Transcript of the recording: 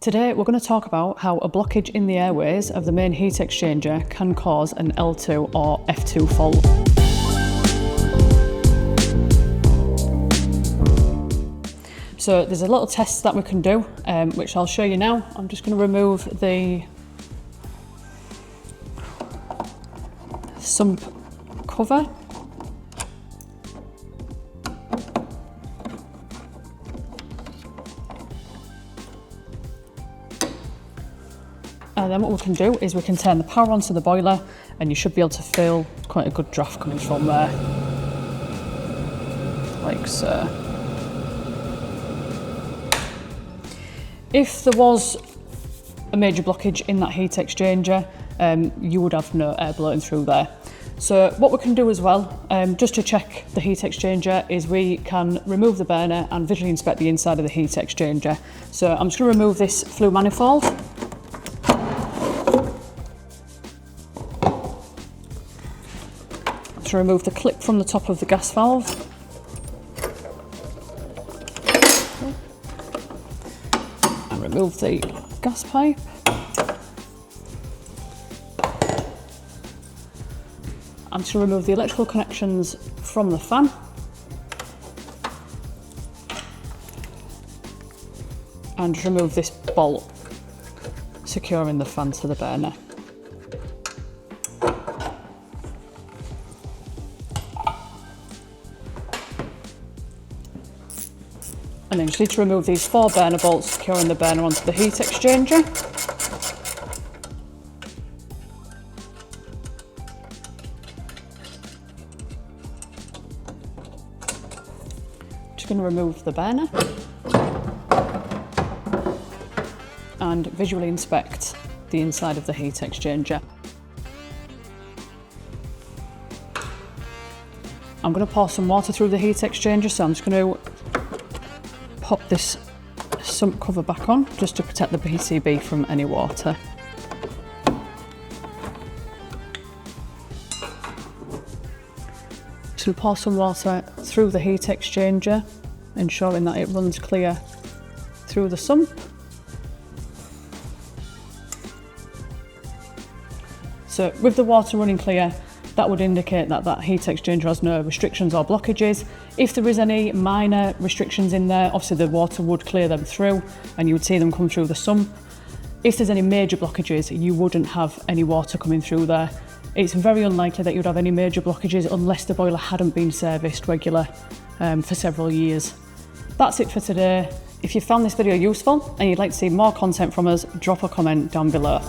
Today we're going to talk about how a blockage in the airways of the main heat exchanger can cause an L2 or F2 fault. So there's a little test that we can do, which I'll show you now. I'm just going to remove the sump cover. And then what we can do is we can turn the power onto the boiler, and you should be able to feel quite a good draft coming from there, like so. If there was a major blockage in that heat exchanger, you would have no air blowing through there. So what we can do as well, just to check the heat exchanger, is we can remove the burner and visually inspect the inside of the heat exchanger. So I'm just going to remove this flue manifold. To remove the clip from the top of the gas valve. And remove the gas pipe. And to remove the electrical connections from the fan. And remove this bolt securing the fan to the burner. And then you just need to remove these 4 burner bolts securing the burner onto the heat exchanger. Just going to remove the burner and visually inspect the inside of the heat exchanger. I'm going to pour some water through the heat exchanger, so I'm just going to pop this sump cover back on just to protect the PCB from any water. Just going to pour some water through the heat exchanger, ensuring that it runs clear through the sump. So with the water running clear, that would indicate that that heat exchanger has no restrictions or blockages. If there is any minor restrictions in there, obviously the water would clear them through and you would see them come through the sump. If there's any major blockages, you wouldn't have any water coming through there. It's very unlikely that you'd have any major blockages unless the boiler hadn't been serviced regular for several years. That's it for today. If you found this video useful and you'd like to see more content from us, drop a comment down below.